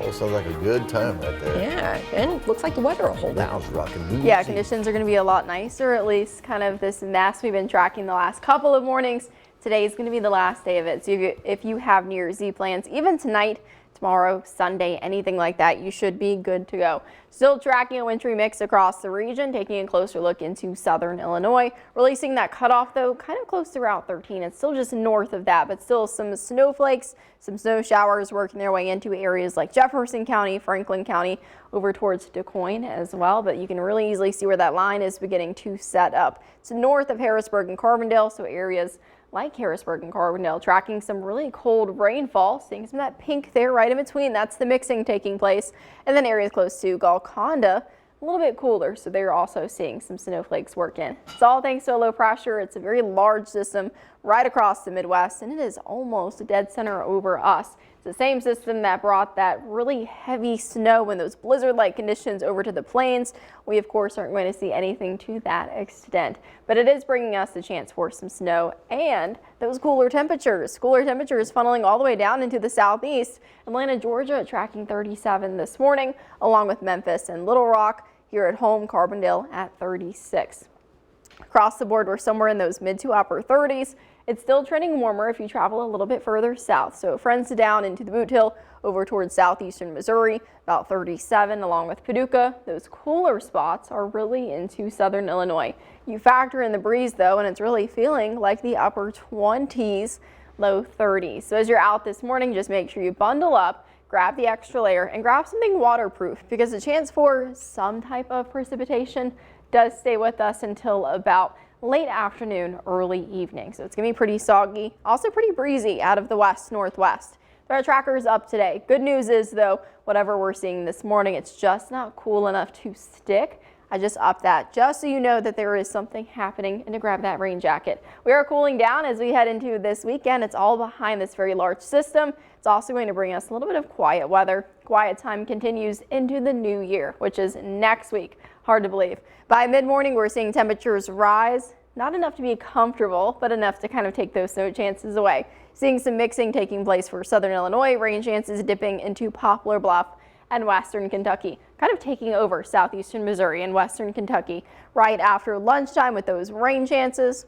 Oh, sounds like a good time right there. Yeah, and looks like the weather will hold out. Yeah, conditions are going to be a lot nicer, at least kind of this mess we've been tracking the last couple of mornings. Today is going to be the last day of it. So if you have New Year's Eve plans, even tonight, tomorrow, Sunday, anything like that, you should be good to go. Still tracking a wintry mix across the region, taking a closer look into southern Illinois. Releasing that cutoff, though, kind of close to Route 13. It's still just north of that, but still some snowflakes, some snow showers working their way into areas like Jefferson County, Franklin County, over towards DuQuoin as well. But you can really easily see where that line is beginning to set up. It's north of Harrisburg and Carbondale, so areas like Harrisburg and Carbondale tracking some really cold rainfall, seeing some of that pink there right in between. That's the mixing taking place. And then areas close to Golconda, a little bit cooler, so they're also seeing some snowflakes work in. It's all thanks to a low pressure. It's a very large system right across the Midwest, and it is almost dead center over us. It's the same system that brought that really heavy snow and those blizzard-like conditions over to the plains. We, of course, aren't going to see anything to that extent, but it is bringing us a chance for some snow and those cooler temperatures. Cooler temperatures funneling all the way down into the southeast. Atlanta, Georgia, tracking 37 this morning, along with Memphis and Little Rock. Here at home, Carbondale at 36. Across the board, we're somewhere in those mid to upper 30s. It's still trending warmer if you travel a little bit further south. So it friends down into the Boot Hill over towards southeastern Missouri, about 37 along with Paducah. Those cooler spots are really into southern Illinois. You factor in the breeze though, and it's really feeling like the upper 20s, low 30s. So as you're out this morning, just make sure you bundle up, grab the extra layer, and grab something waterproof because the chance for some type of precipitation does stay with us until about late afternoon, early evening. So it's gonna be pretty soggy, also pretty breezy out of the west northwest. Our trackers up today. Good news is though, whatever we're seeing this morning, it's just not cool enough to stick. I just upped that just so you know that there is something happening and to grab that rain jacket. We are cooling down as we head into this weekend. It's all behind this very large system. It's also going to bring us a little bit of quiet weather. Quiet time continues into the new year, which is next week. Hard to believe. By mid-morning, we're seeing temperatures rise. Not enough to be comfortable, but enough to kind of take those snow chances away. Seeing some mixing taking place for southern Illinois. Rain chances dipping into Poplar Bluff and western Kentucky, kind of taking over southeastern Missouri and western Kentucky right after lunchtime with those rain chances.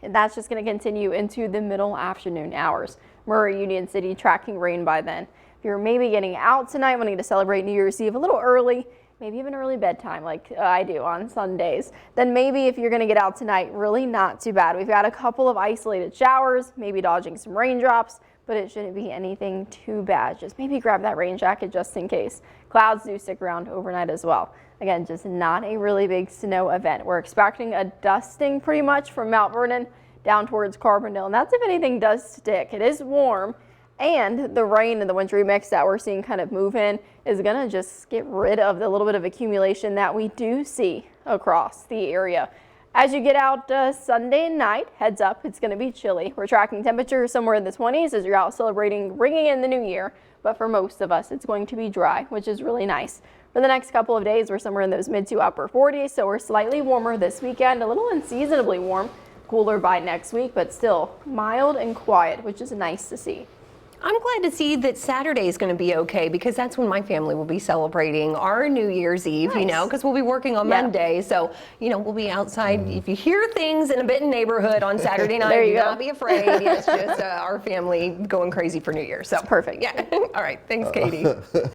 And that's just going to continue into the middle afternoon hours. Murray, Union City tracking rain by then. If you're maybe getting out tonight, wanting to celebrate New Year's Eve a little early, maybe even early bedtime like I do on Sundays, then maybe if you're going to get out tonight, really not too bad. We've got a couple of isolated showers, maybe dodging some raindrops, but it shouldn't be anything too bad. Just maybe grab that rain jacket just in case. Clouds do stick around overnight as well. Again, just not a really big snow event. We're expecting a dusting pretty much from Mount Vernon down towards Carbondale, and that's if anything does stick. It is warm, and the rain and the wintry mix that we're seeing kind of move in is going to just get rid of the little bit of accumulation that we do see across the area. As you get out Sunday night, heads up, it's going to be chilly. We're tracking temperatures somewhere in the 20s as you're out celebrating, ringing in the new year. But for most of us, it's going to be dry, which is really nice. For the next couple of days, we're somewhere in those mid to upper 40s. So we're slightly warmer this weekend, a little unseasonably warm, cooler by next week, but still mild and quiet, which is nice to see. I'm glad to see that Saturday is going to be okay because that's when my family will be celebrating our New Year's Eve, you know, because we'll be working on Monday. So, you know, we'll be outside. If you hear things in a bitten neighborhood on Saturday night, do not be afraid. It's just our family going crazy for New Year. So it's perfect. Yeah. All right. Thanks, Katie.